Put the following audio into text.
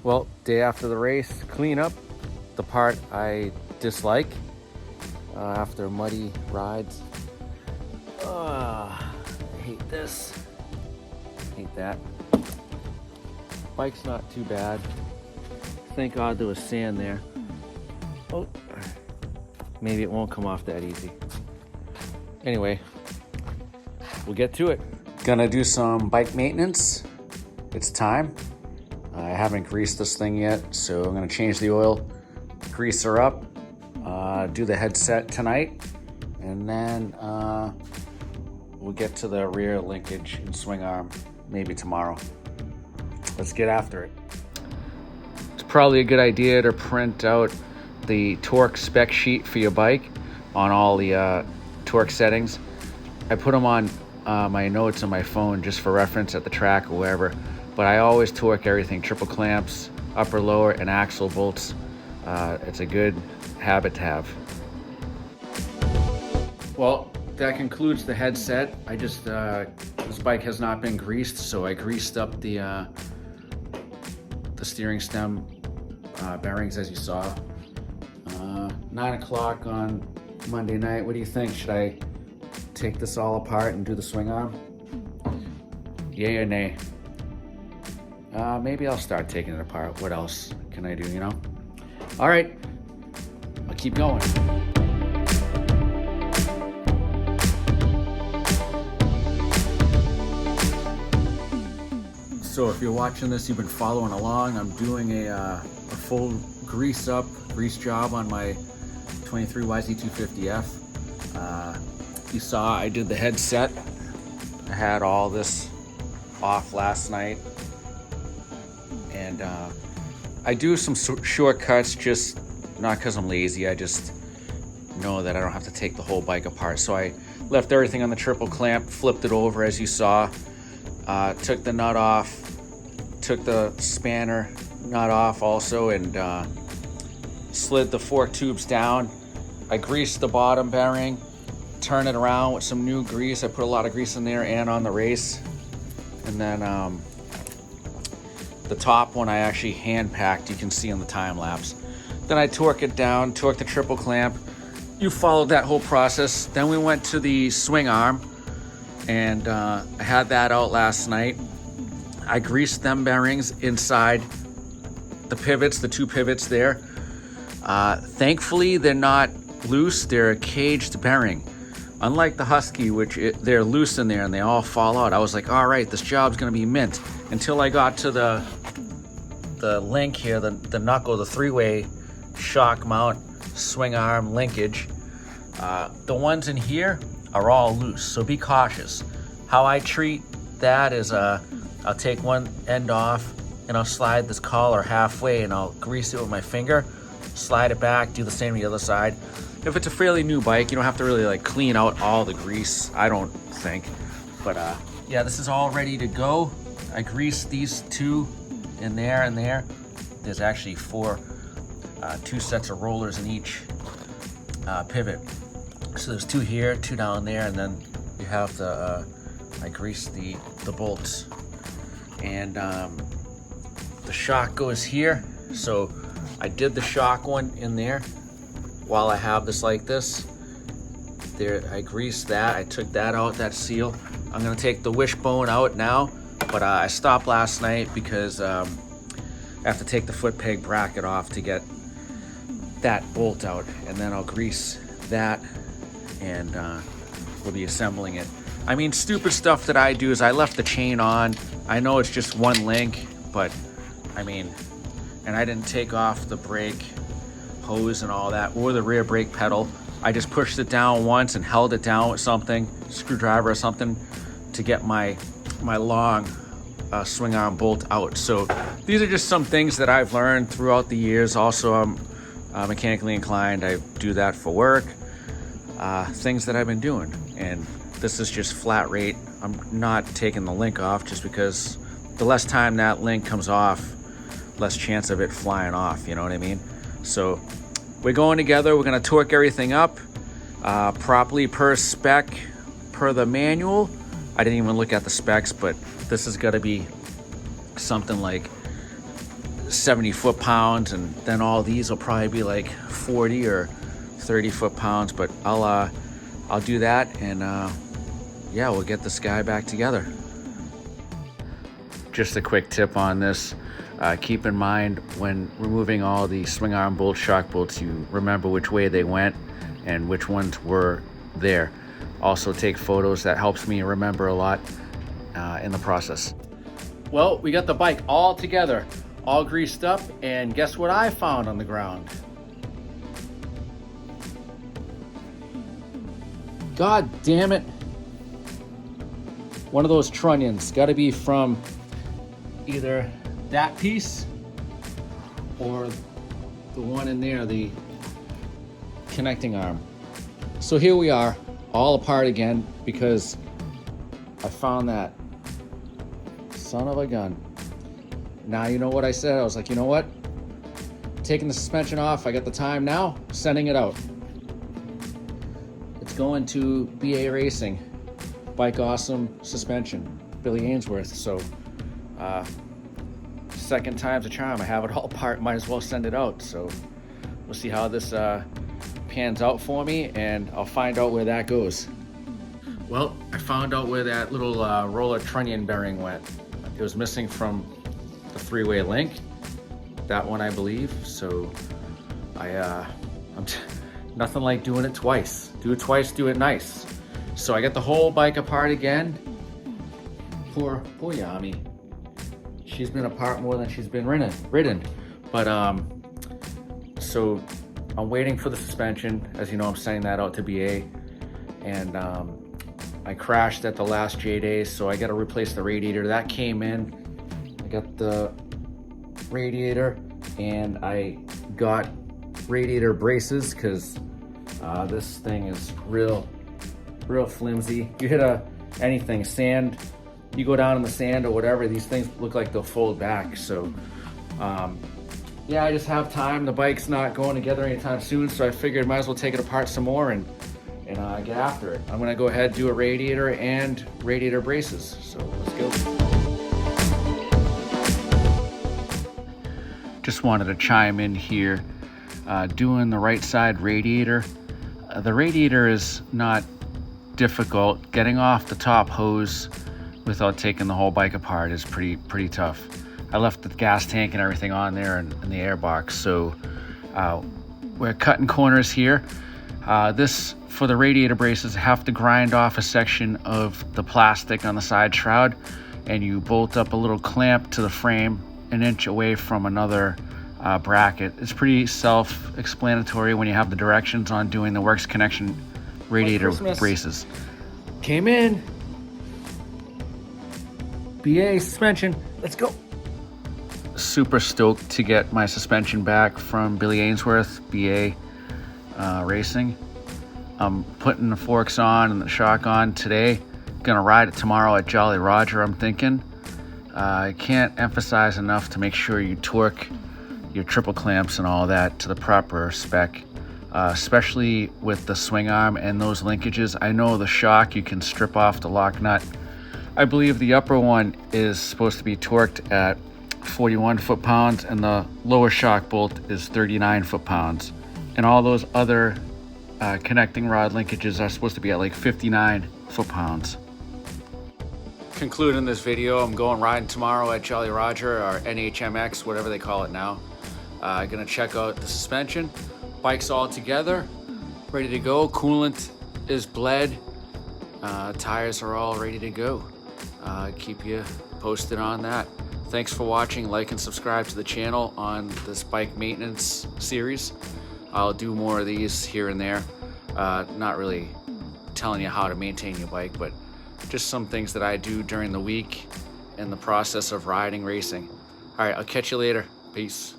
Well, day after the race, clean up the part I dislike after muddy rides. I hate this. Hate that. Bike's not too bad. Thank God there was sand there. Oh, maybe it won't come off that easy. Anyway, we'll get to it. Gonna do some bike maintenance. It's time. I haven't greased this thing yet, so I'm gonna change the oil, grease her up, do the headset tonight, and then we'll get to the rear linkage and swing arm maybe tomorrow. Let's get after it. It's probably a good idea to print out the torque spec sheet for your bike on all the torque settings. I put them on my notes on my phone just for reference at the track or wherever, but I always torque everything, triple clamps, upper, lower, and axle bolts. It's a good habit to have. Well, that concludes the headset. I just, this bike has not been greased, so I greased up the steering stem bearings as you saw. 9 o'clock on Monday night. What do you think? Should I take this all apart and do the swing arm? Yay or nay? Maybe I'll start taking it apart. What else can I do, you know? All right, I'll keep going. So if you're watching this, you've been following along. I'm doing a full grease job on my 23 YZ250F. You saw I did the headset. I had all this off last night. And I do some shortcuts, just not because I'm lazy. I just know that I don't have to take the whole bike apart. So I left everything on the triple clamp, flipped it over as you saw, took the nut off, took the spanner nut off also, and slid the fork tubes down. I greased the bottom bearing, turned it around with some new grease. I put a lot of grease in there and on the race. And then the top one I actually hand packed, you can see in the time lapse. Then I torque it down, torque the triple clamp. You followed that whole process. Then we went to the swing arm, and I had that out last night. I greased them bearings inside the pivots, the two pivots there. Thankfully, they're not loose. They're a caged bearing. Unlike the Husky, which they're loose in there and they all fall out. I was like, all right, this job's gonna be mint. Until I got to the link here, the knuckle, the three-way shock mount swing arm linkage. The ones in here are all loose, so be cautious. How I treat that is I'll take one end off and I'll slide this collar halfway and I'll grease it with my finger, slide it back, do the same to the other side. If it's a fairly new bike, you don't have to really like clean out all the grease, I don't think. But yeah, this is all ready to go. I greased these two in there and there. There's actually two sets of rollers in each pivot. So there's two here, two down there, and then you have the, I greased the bolts. And the shock goes here. So I did the shock one in there while I have this like this. There, I greased that, I took that out, that seal. I'm gonna take the wishbone out now, but I stopped last night because I have to take the foot peg bracket off to get that bolt out, and then I'll grease that and we'll be assembling it. I mean, stupid stuff that I do is I left the chain on. I know it's just one link, but I mean, and I didn't take off the brake hose and all that, or the rear brake pedal. I just pushed it down once and held it down with something, screwdriver or something, to get my long swing arm bolt out. So these are just some things that I've learned throughout the years. Also, I'm mechanically inclined. I do that for work. Things that I've been doing, and this is just flat rate. I'm not taking the link off just because the less time that link comes off, less chance of it flying off, you know what I mean? So we're going together. We're gonna torque everything up properly per spec, per the manual. I didn't even look at the specs, but this is gonna be something like 70 foot-pounds, and then all these will probably be like 40 or 30 foot-pounds, but I'll do that, and yeah, we'll get this guy back together. Just a quick tip on this. Keep in mind when removing all the swing arm bolts, shock bolts, you remember which way they went and which ones were there. Also take photos. That helps me remember a lot in the process. Well, we got the bike all together, all greased up, and guess what I found on the ground? God damn it. One of those trunnions. Got to be from either that piece or the one in there, the connecting arm. So here we are, all apart again, because I found that son of a gun. Now you know what I said. I was like, you know what? Taking the suspension off, I got the time now, sending it out. It's going to BA Racing, Bike Awesome suspension, Billy Ainsworth. So second time's a charm. I have it all apart, might as well send it out. So we'll see how this pans out for me, and I'll find out where that goes. Well, I found out where that little roller trunnion bearing went. It was missing from the three-way link, that one I believe. So nothing like doing it twice. Do it twice, do it nice. So I got the whole bike apart again. Poor Yami. She's been apart more than she's been ridden. But so I'm waiting for the suspension. As you know, I'm sending that out to BA, and I crashed at the last J-Day, so I got to replace the radiator. That came in. I got the radiator, and I got radiator braces because this thing is real flimsy. You hit anything, sand, you go down in the sand or whatever, these things look like they'll fold back. So yeah, I just have time. The bike's not going together anytime soon, so I figured might as well take it apart some more and get after it. I'm gonna go ahead, do a radiator and radiator braces. So let's go. Just wanted to chime in here, doing the right side radiator. The radiator is not difficult. Getting off the top hose without taking the whole bike apart is pretty tough. I left the gas tank and everything on there in the air box, so we're cutting corners here. This, for the radiator braces, have to grind off a section of the plastic on the side shroud, and you bolt up a little clamp to the frame an inch away from another bracket. It's pretty self-explanatory when you have the directions on doing the Works Connection radiator braces. Came in. BA suspension. Let's go. Super stoked to get my suspension back from Billy Ainsworth, BA Racing. I'm putting the forks on and the shock on today. Gonna ride it tomorrow at Jolly Roger, I'm thinking. I can't emphasize enough to make sure you torque your triple clamps and all that to the proper spec, especially with the swing arm and those linkages. I know the shock, you can strip off the lock nut. I believe the upper one is supposed to be torqued at 41 foot-pounds and the lower shock bolt is 39 foot-pounds. And all those other connecting rod linkages are supposed to be at like 59 foot-pounds. Concluding this video, I'm going riding tomorrow at Jolly Roger, or NHMX, whatever they call it now. Gonna check out the suspension. Bike's all together, ready to go. Coolant is bled. Tires are all ready to go. Keep you posted on that. Thanks for watching. Like and subscribe to the channel on this bike maintenance series. I'll do more of these here and there. Not really telling you how to maintain your bike, but just some things that I do during the week in the process of riding, racing. All right, I'll catch you later. Peace.